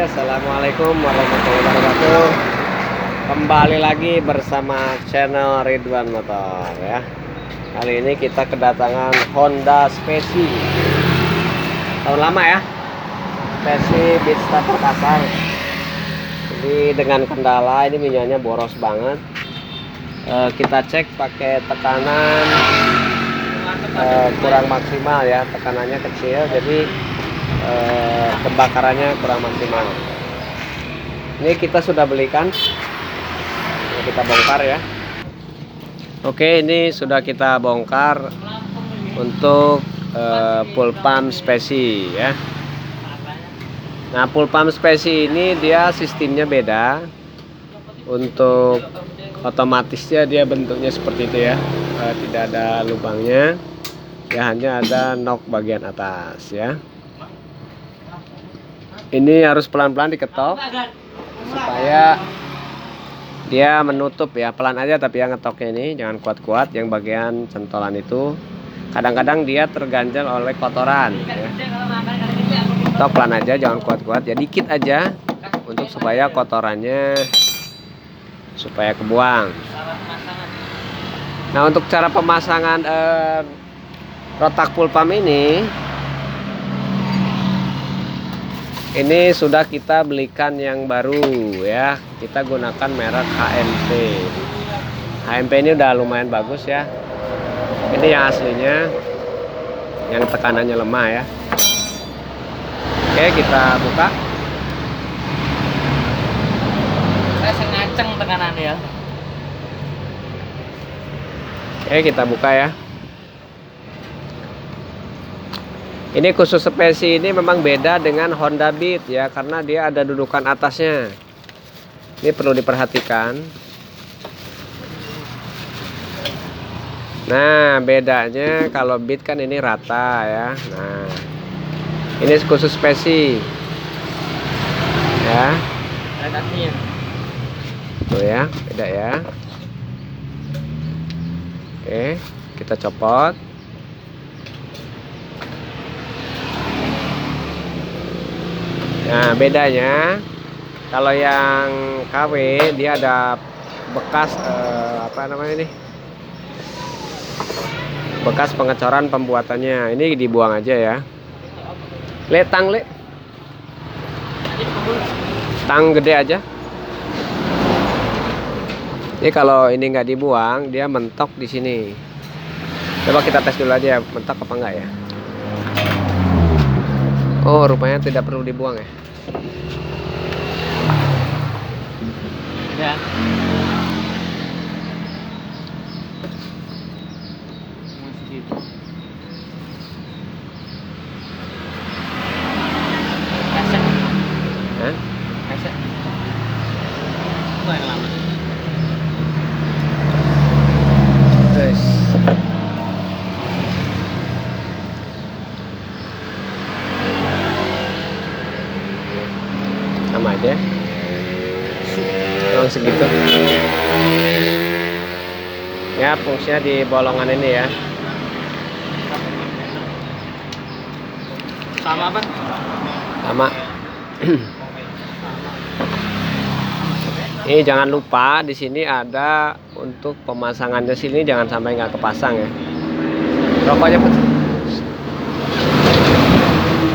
Assalamualaikum warahmatullahi wabarakatuh. Kembali lagi bersama channel Ridwan Motor ya. Kali ini kita kedatangan Honda Speci. Tahun lama ya. Speci beat starter kasar. Jadi dengan kendala ini minyaknya boros banget. Kita cek pakai tekanan kurang maksimal ya, tekanannya kecil, jadi pembakarannya kurang maksimal. Ini kita sudah belikan, kita bongkar ya. Oke, ini sudah kita bongkar untuk full pump Speci ya. Nah, full pump Speci ini dia sistemnya beda. Untuk otomatisnya dia bentuknya seperti itu ya, tidak ada lubangnya ya, hanya ada nok bagian atas ya. Ini harus pelan-pelan diketok supaya dia menutup ya, pelan aja tapi yang ngetoknya ini jangan kuat-kuat, yang bagian centolan itu kadang-kadang dia terganjal oleh kotoran ya. Ketok pelan aja, jangan kuat-kuat ya, dikit aja untuk supaya kotorannya supaya kebuang. Nah, untuk cara pemasangan rotak full pump ini sudah kita belikan yang baru ya. Kita gunakan merek HMP. HMP ini udah lumayan bagus ya. Ini yang aslinya, yang tekanannya lemah ya. Oke, kita buka. Saya ngaceng tekanan ya. Oke, kita buka ya. Ini khusus Speci ini memang beda dengan Honda Beat ya, karena dia ada dudukan atasnya. Ini perlu diperhatikan. Nah, bedanya kalau Beat kan ini rata ya. Nah, ini khusus Speci ya. Tuh ya, beda ya. Oke, kita copot. Nah, bedanya kalau yang KW dia ada bekas apa namanya ini? Bekas pengecoran pembuatannya. Ini dibuang aja ya. Tang gede aja. Ini kalau ini nggak dibuang, dia mentok di sini. Coba kita tes dulu aja, mentok apa enggak ya? Oh, rupanya tidak perlu dibuang ya. Ya. Kaset. Hah? Kaset. Itu yang lama. Guys. Sama aja. Memang segitu. Ya, fungsinya di bolongan ini ya. Sama apa? Sama. Ini jangan lupa di sini ada untuk pemasangannya, sini jangan sampai nggak kepasang ya. Rokoknya pecah.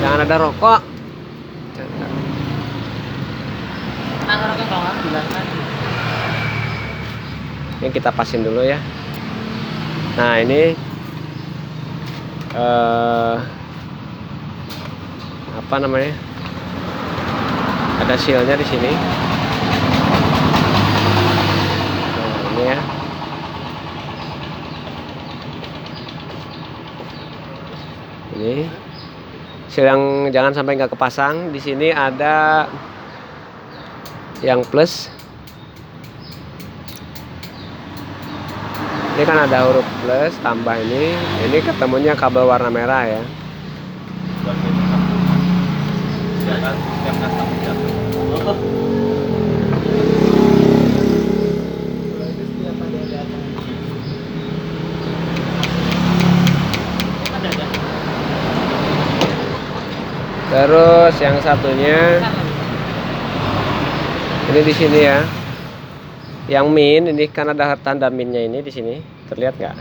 Jangan ada rokok. Ini kita pasin dulu ya. Nah, ini apa namanya? Ada sealnya di sini. Nah, ini ya. Ini seal yang jangan sampai nggak kepasang. Di sini ada yang plus. Ini kan ada huruf plus tambah ini. Ini ketemunya kabel warna merah ya. Terus yang satunya Ini di sini ya. Yang min ini kan ada tanda minnya ini di sini. Terlihat nggak?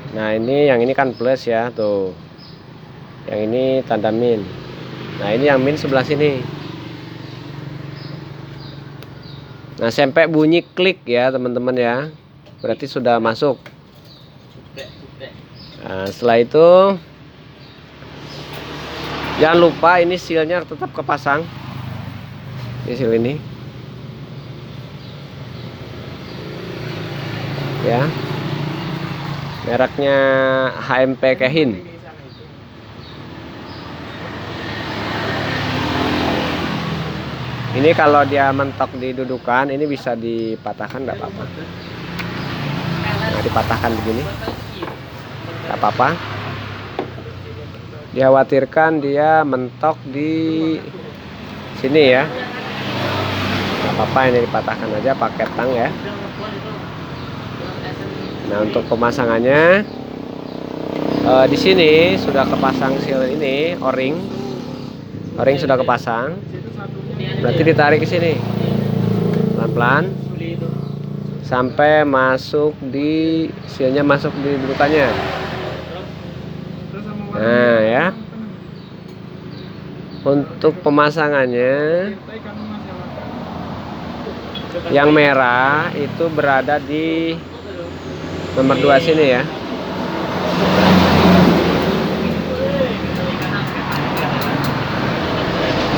Nah, ini yang ini kan plus ya, tuh. Yang ini tanda min. Nah, ini yang min sebelah sini. Nah, sampai bunyi klik ya, teman-teman ya. Berarti sudah masuk. Nah, setelah itu jangan lupa ini sealnya tetap kepasang. Ini seal ini. Ya. Mereknya HMP Kehin. Ini kalau dia mentok di dudukan, ini bisa dipatahkan, enggak apa-apa. Nah, dipatahkan begini, enggak apa-apa. Dikhawatirkan dia mentok di sini ya. Enggak apa-apa, ini dipatahkan aja pakai tang ya. Nah, untuk pemasangannya di sini sudah kepasang seal ini, o-ring sudah kepasang. Berarti ditarik ke sini pelan-pelan sampai masuk di sealnya, masuk di dudukannya. Nah ya, untuk pemasangannya yang merah itu berada di nomor 2 sini ya.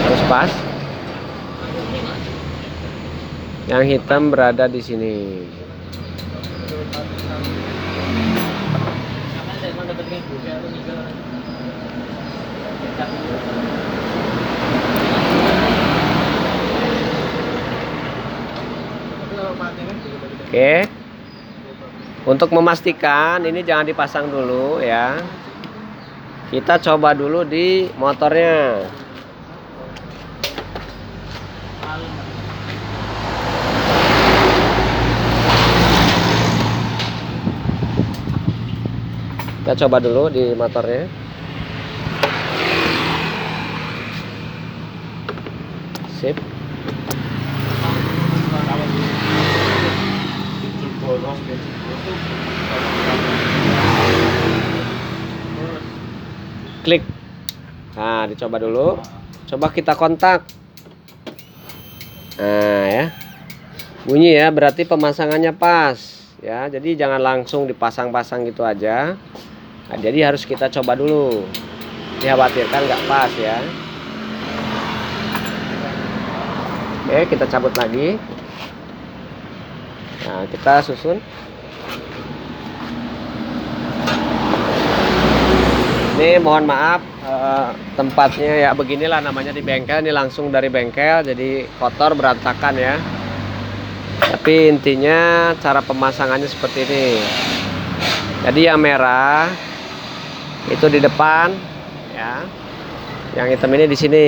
Harus pas. Yang hitam berada di sini. Oke. Untuk memastikan ini jangan dipasang dulu ya. Kita coba dulu di motornya. Kita coba dulu di motornya. Sip. Klik. Nah, dicoba dulu. Coba kita kontak. Nah, ya. Bunyi ya, berarti pemasangannya pas ya. Jadi jangan langsung dipasang-pasang gitu aja. Nah, jadi harus kita coba dulu. Dikhawatirkan nggak pas ya. Oke, kita cabut lagi. Nah, kita susun. Ini mohon maaf, tempatnya ya beginilah namanya di bengkel. Ini langsung dari bengkel, jadi kotor berantakan ya. Tapi intinya cara pemasangannya seperti ini. Jadi yang merah itu di depan ya. Yang hitam ini di sini.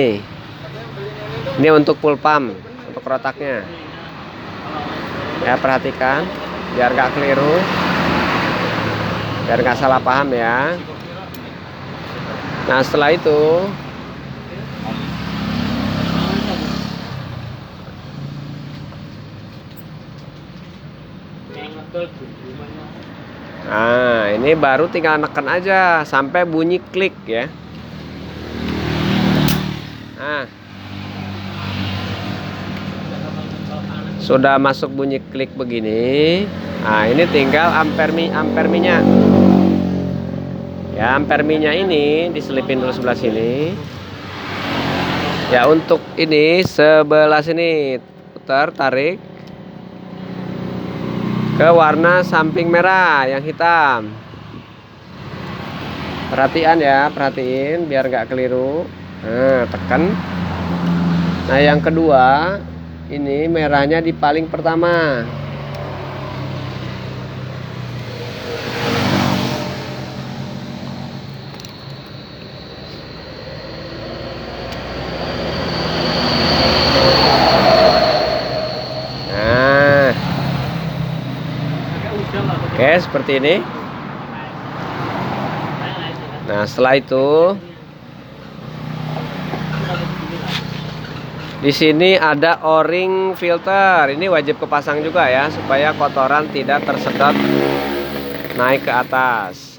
Ini untuk full pump, untuk rotaknya. Ya, perhatikan biar nggak keliru, biar nggak salah paham ya. Nah, setelah itu nah, ini baru tinggal neken aja sampai bunyi klik ya. Nah, sudah masuk bunyi klik begini. Nah, ini tinggal ampere minyak. Ya, ampere minyak ini diselipin dulu sebelah sini. Ya, untuk ini sebelah sini putar, tarik ke warna samping merah yang hitam. Perhatian ya, perhatiin biar nggak keliru. Nah, tekan. Nah, yang kedua ini merahnya di paling pertama. Oke, seperti ini. Nah, setelah itu di sini ada O-ring filter. Ini wajib kepasang juga ya, supaya kotoran tidak tersedot naik ke atas.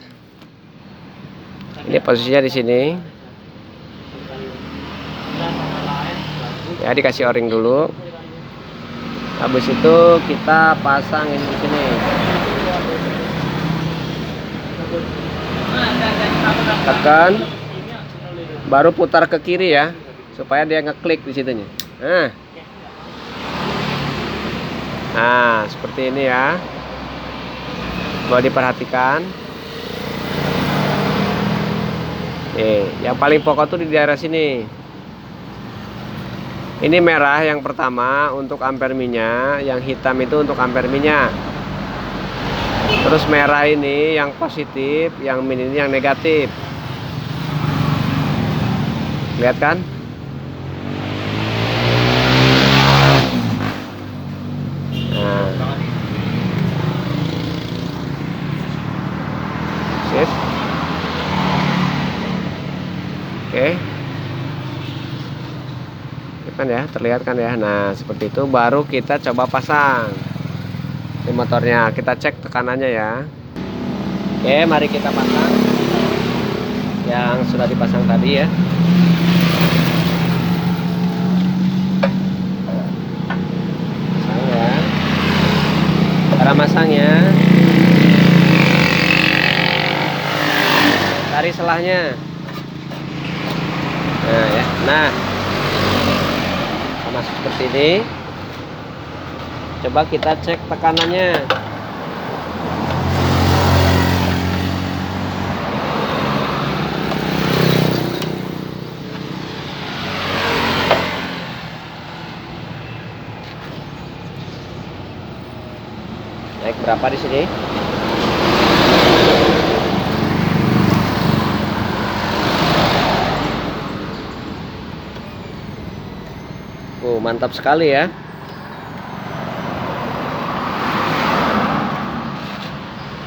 Ini posisinya di sini. Ya, dikasih O-ring dulu. Habis itu kita pasang ini di sini. Tekan, baru putar ke kiri ya, supaya dia ngeklik di situnya. Nah, seperti ini ya. Boleh diperhatikan. Yang paling pokok tuh di daerah sini. Ini merah yang pertama untuk amperminya, yang hitam itu untuk amperminya. Terus merah ini yang positif, yang min ini yang negatif. Lihat kan? Nah. Sip. Oke. Kan ya, terlihat kan ya. Nah, seperti itu baru kita coba pasang di motornya. Kita cek tekanannya ya. Oke, mari kita pasang yang sudah dipasang tadi ya. Pasang ya. Cara masangnya, tarik selahnya. Nah ya. Nah, sama seperti ini. Coba kita cek tekanannya. Naik berapa di sini? Mantap sekali ya.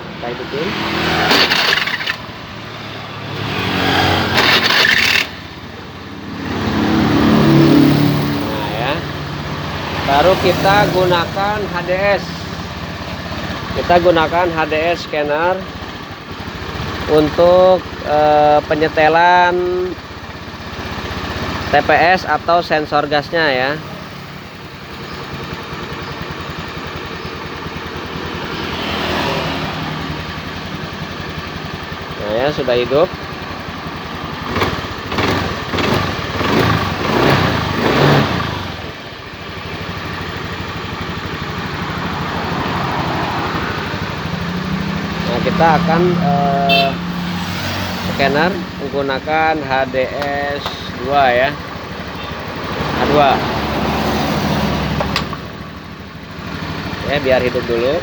Kita ikutin. Nah ya. Baru kita gunakan HDS. Kita gunakan HDS scanner untuk penyetelan TPS atau sensor gasnya ya. Nah ya, sudah hidup. Nah, kita akan scanner menggunakan HDS 2 ya. H2. Ya, biar hidup dulu.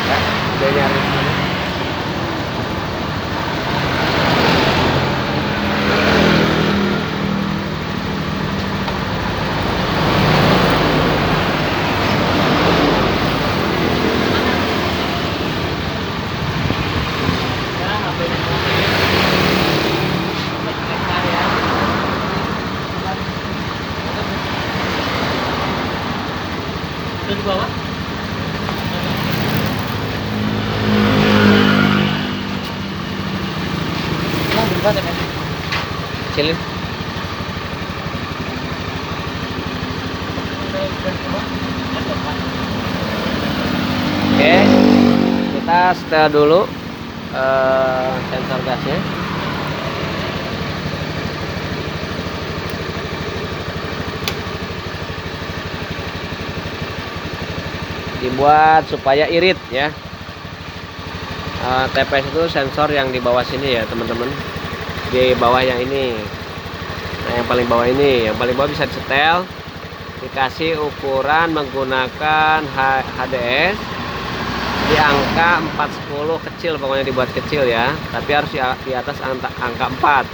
Ya, udah nyari. Itu di bawah. Nah, berubah kan? Kecilin. Oke, kita setel dulu sensor gasnya. Dibuat supaya irit ya. TPS itu sensor yang di bawah sini ya teman-teman, di bawah yang ini. Nah, yang paling bawah ini, yang paling bawah bisa disetel, dikasih ukuran menggunakan HDS di angka 410 kecil, pokoknya dibuat kecil ya, tapi harus di atas angka 4.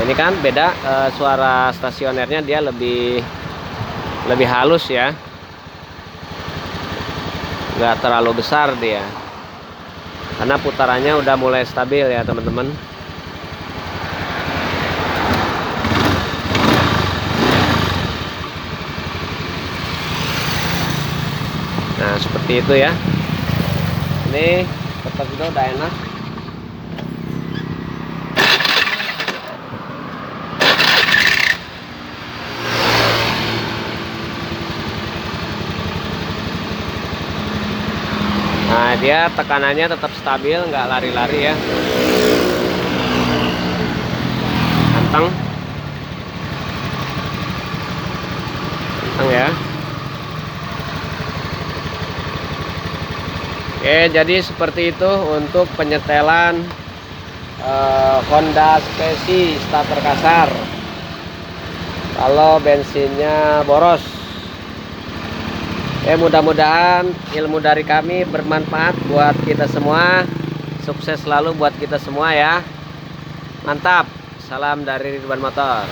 Ini kan beda, suara stasionernya dia lebih halus ya, nggak terlalu besar dia, karena putarannya udah mulai stabil ya teman-teman. Nah seperti itu ya. Ini tetap juga udah enak. Nah dia tekanannya tetap stabil, nggak lari-lari ya, ganteng ya. Oke, jadi seperti itu untuk penyetelan Honda Spesi starter kasar kalau bensinnya boros. Mudah-mudahan ilmu dari kami bermanfaat buat kita semua. Sukses selalu buat kita semua ya. Mantap. Salam dari Ridwan Motor.